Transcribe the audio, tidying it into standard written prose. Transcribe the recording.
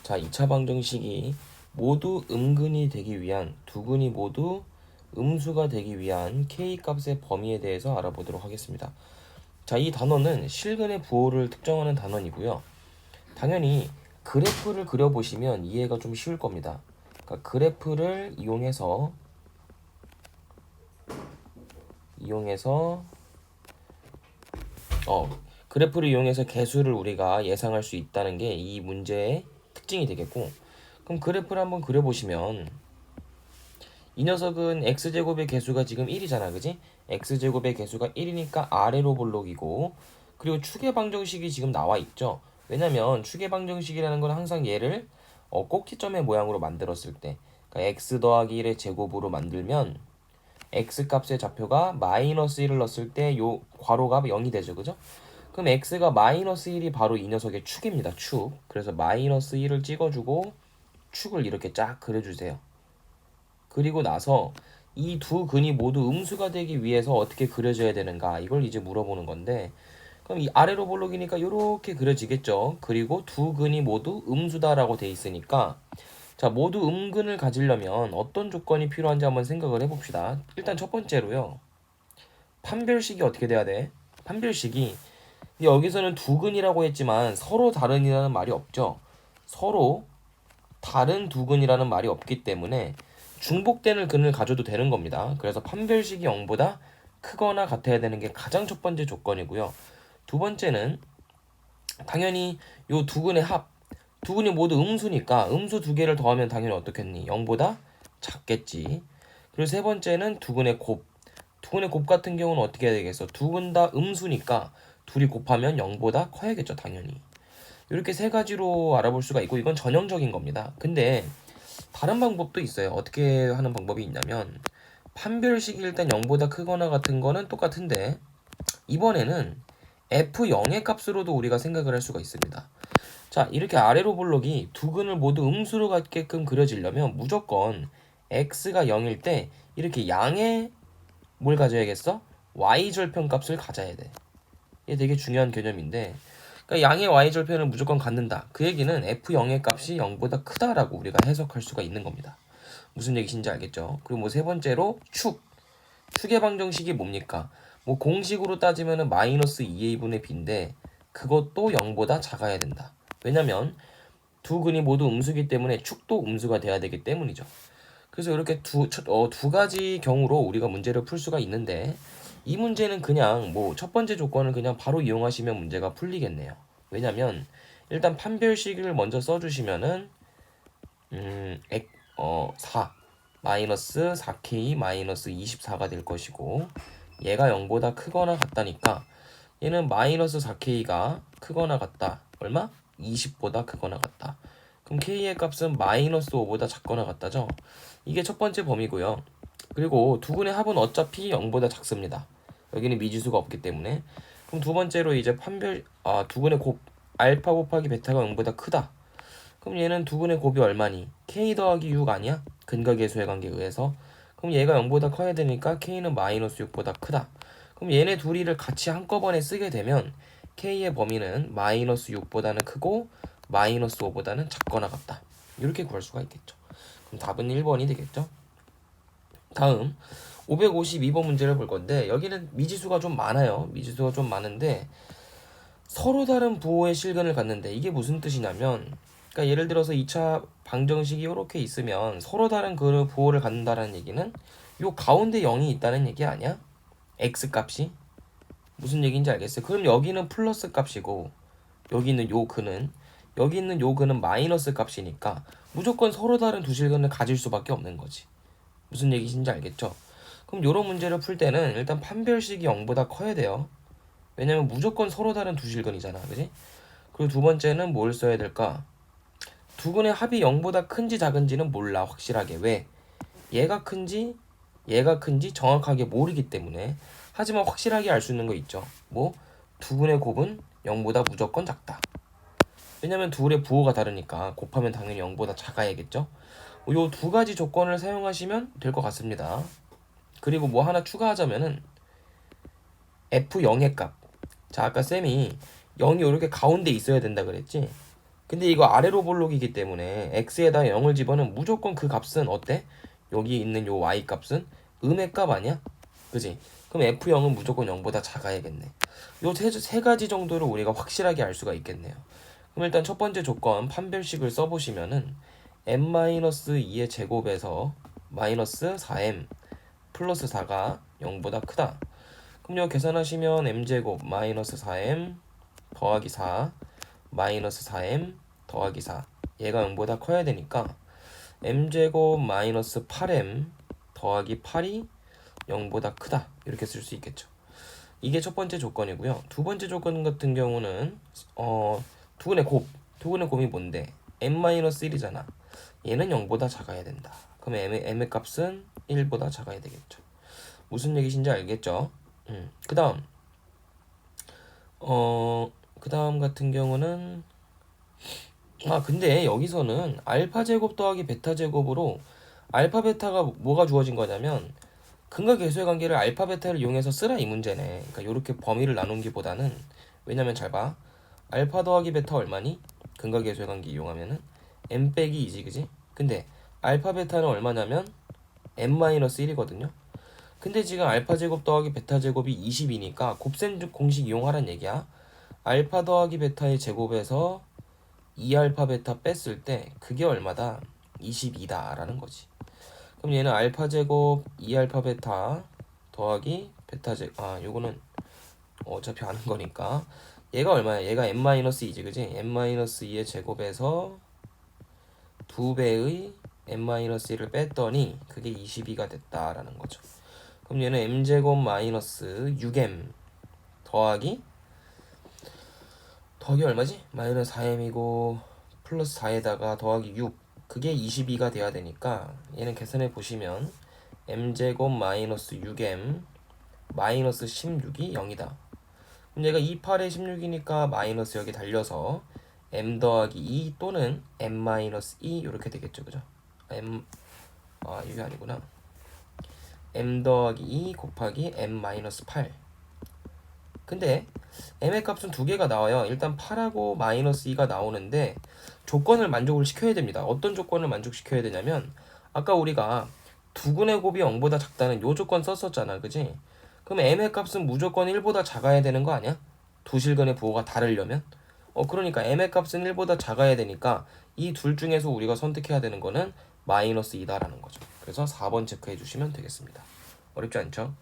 자, 2차 방정식이 모두 음근이 되기 위한, 두 근이 모두 음수가 되기 위한 K값의 범위에 대해서 알아보도록 하겠습니다. 자, 이 단어는 실근의 부호를 특정하는 단어이고요. 당연히 그래프를 그려보시면 이해가 좀 쉬울 겁니다. 그러니까 그래프를 이용해서 그래프를 이용해서 개수를 우리가 예상할 수 있다는 게 이 문제의 특징이 되겠고, 그럼 그래프를 한번 그려보시면 이 녀석은 x제곱의 개수가 지금 1이잖아, 그지? x제곱의 개수가 1이니까 아래로 볼록이고, 그리고 추계 방정식이 지금 나와 있죠. 왜냐면 추계 방정식이라는 건 항상 얘를 꼭지점의 모양으로 만들었을 때, 그러니까 x 더하기 1의 제곱으로 만들면 x값의 좌표가 마이너스 1을 넣었을 때 요 괄호가 0이 되죠, 그죠? 그럼 x가 마이너스 1이 바로 이 녀석의 축입니다, 축. 그래서 마이너스 1을 찍어주고 축을 이렇게 쫙 그려주세요. 그리고 나서 이 두 근이 모두 음수가 되기 위해서 어떻게 그려져야 되는가, 이걸 이제 물어보는 건데, 그럼 이 아래로 볼록이니까 이렇게 그려지겠죠. 그리고 두 근이 모두 음수다라고 돼 있으니까, 자, 모두 음근을 가지려면 어떤 조건이 필요한지 한번 생각을 해봅시다. 일단 첫 번째로요, 판별식이 어떻게 돼야 돼? 판별식이, 여기서는 두 근이라고 했지만 서로 다른이라는 말이 없죠. 서로 다른 두 근이라는 말이 없기 때문에 중복되는 근을 가져도 되는 겁니다. 그래서 판별식이 0보다 크거나 같아야 되는 게 가장 첫 번째 조건이고요. 두 번째는 당연히 요 두 근의 합, 두 근이 모두 음수니까 음수 두 개를 더하면 당연히 어떻겠니? 0보다 작겠지. 그리고 세 번째는 두 근의 곱, 두 근의 곱 같은 경우는 어떻게 해야 되겠어? 두 근 다 음수니까 둘이 곱하면 0보다 커야겠죠, 당연히. 이렇게 세 가지로 알아볼 수가 있고, 이건 전형적인 겁니다. 근데 다른 방법도 있어요. 어떻게 하는 방법이 있냐면, 판별식이 일단 0보다 크거나 같은 거는 똑같은데, 이번에는 F0의 값으로도 우리가 생각을 할 수가 있습니다. 자, 이렇게 아래로 볼록이 두 근을 모두 음수로 갖게끔 그려지려면 무조건 x가 0일 때 이렇게 양의 뭘 가져야겠어? y절편 값을 가져야 돼. 이게 되게 중요한 개념인데, 그러니까 양의 y절편을 무조건 갖는다. 그 얘기는 f0의 값이 0보다 크다라고 우리가 해석할 수가 있는 겁니다. 무슨 얘기인지 알겠죠? 그리고 뭐 세 번째로 축의 방정식이 뭡니까? 뭐 공식으로 따지면은 마이너스 2a분의 b인데 그것도 0보다 작아야 된다. 왜냐면 두 근이 모두 음수기 때문에 축도 음수가 돼야 되기 때문이죠. 그래서 이렇게 두 가지 경우로 우리가 문제를 풀 수가 있는데, 이 문제는 그냥 뭐 첫 번째 조건을 그냥 바로 이용하시면 문제가 풀리겠네요. 왜냐면 일단 판별식을 먼저 써주시면은 4 마이너스 4k 마이너스 24가 될 것이고, 얘가 0보다 크거나 같다니까 얘는 마이너스 4k가 크거나 같다. 얼마? 20보다 크거나 같다. 그럼 k의 값은 마이너스 5보다 작거나 같다죠. 이게 첫 번째 범위고요. 그리고 두 근의 합은 어차피 0보다 작습니다. 여기는 미지수가 없기 때문에. 그럼 두 번째로 이제 두 근의 곱 알파 곱하기 베타가 0보다 크다. 그럼 얘는 두 근의 곱이 얼마니? k 더하기 6 아니야? 근각계수의 관계에 의해서. 그럼 얘가 0보다 커야 되니까 k는 마이너스 6보다 크다. 그럼 얘네 둘이를 같이 한꺼번에 쓰게 되면 k의 범위는 마이너스 6보다는 크고 마이너스 5보다는 작거나 같다. 이렇게 구할 수가 있겠죠. 그럼 답은 1번이 되겠죠. 다음 552번 문제를 볼 건데, 여기는 미지수가 좀 많아요. 미지수가 좀 많은데 서로 다른 부호의 실근을 갖는데, 이게 무슨 뜻이냐면, 그러니까 예를 들어서 2차 방정식이 이렇게 있으면 서로 다른 그 부호를 갖는다는 얘기는 요 가운데 0이 있다는 얘기 아니야? x 값이. 무슨 얘기인지 알겠어요? 그럼 여기는 플러스 값이고 여기 있는 요 근은 마이너스 값이니까 무조건 서로 다른 두 실근을 가질 수밖에 없는 거지. 무슨 얘기인지 알겠죠? 그럼 요런 문제를 풀 때는 일단 판별식이 0보다 커야 돼요. 왜냐면 무조건 서로 다른 두 실근이잖아, 그지? 그리고 두 번째는 뭘 써야 될까? 두 근의 합이 0보다 큰지 작은지는 몰라, 확실하게. 왜? 얘가 큰지 얘가 큰지 정확하게 모르기 때문에. 하지만 확실하게 알 수 있는 거 있죠. 뭐? 두 근의 곱은 0보다 무조건 작다. 왜냐면 둘의 부호가 다르니까 곱하면 당연히 0보다 작아야겠죠. 요 두 가지 조건을 사용하시면 될 것 같습니다. 그리고 뭐 하나 추가하자면은 F0의 값. 자, 아까 쌤이 0이 이렇게 가운데 있어야 된다 그랬지. 근데 이거 아래로 볼록이기 때문에 x에다 0을 집어넣으면 무조건 그 값은 어때? 여기 있는 요 y 값은 음의 값 아니야? 그지? 그럼 f0은 무조건 0보다 작아야겠네. 요 세 가지 정도를 우리가 확실하게 알 수가 있겠네요. 그럼 일단 첫 번째 조건 판별식을 써보시면은 m-2의 제곱에서 마이너스 4m 플러스 4가 0보다 크다. 그럼 이거 계산하시면 m제곱 마이너스 4m 더하기 4 마이너스 4m 더하기 4 얘가 0보다 커야 되니까 m제곱 마이너스 8m 더하기 8이 0보다 크다 이렇게 쓸 수 있겠죠. 이게 첫 번째 조건이고요. 두 번째 조건 같은 경우는 두근의 곱이 뭔데? m-1이잖아. 얘는 0보다 작아야 된다. 그럼 m의 값은 1보다 작아야 되겠죠. 무슨 얘기신지 알겠죠? 그 다음 같은 경우는 근데 여기서는 알파 제곱 더하기 베타 제곱으로 알파 베타가 뭐가 주어진 거냐면 근과 계수의 관계를 알파 베타를 이용해서 쓰라 이 문제네. 그러니까 이렇게 범위를 나눈기보다는 왜냐면 잘 봐. 알파 더하기 베타 얼마니? 근과 계수의 관계 이용하면은 m 빼기 2지 그지? 근데 알파 베타는 얼마냐면 m-1이거든요. 근데 지금 알파 제곱 더하기 베타 제곱이 20이니까 곱셈 공식 이용하란 얘기야. 알파 더하기 베타의 제곱에서 2알파 베타 뺐을 때 그게 얼마다? 22다라는 거지. 그럼 얘는 알파 제곱 2알파 베타 더하기 베타 제곱 요거는 어차피 아는 거니까 얘가 얼마야? 얘가 m-2지 그지? m-2의 제곱에서 2배의 m-1을 뺐더니 그게 22가 됐다라는 거죠. 그럼 얘는 m제곱 마이너스 6m 더하기 얼마지? 마이너스 4m이고 플러스 4에다가 더하기 6 그게 22가 돼야 되니까 얘는 계산해 보시면 m제곱 마이너스 6m 마이너스 16이 0이다. 그럼 얘가 28에 16이니까 마이너스 여기 달려서 m 더하기 2 또는 m 마이너스 2 이렇게 되겠죠. 그죠? 이게 아니구나. m 더하기 2 곱하기 m 마이너스 8. 근데 m의 값은 두 개가 나와요. 일단 8하고 마이너스 2가 나오는데 조건을 만족을 시켜야 됩니다. 어떤 조건을 만족시켜야 되냐면 아까 우리가 두근의 곱이 0보다 작다는 요 조건 썼었잖아. 그지? 그럼 m의 값은 무조건 1보다 작아야 되는 거 아니야? 두 실근의 부호가 다르려면? 그러니까 m의 값은 1보다 작아야 되니까 이 둘 중에서 우리가 선택해야 되는 거는 마이너스 2다라는 거죠. 그래서 4번 체크해 주시면 되겠습니다. 어렵지 않죠?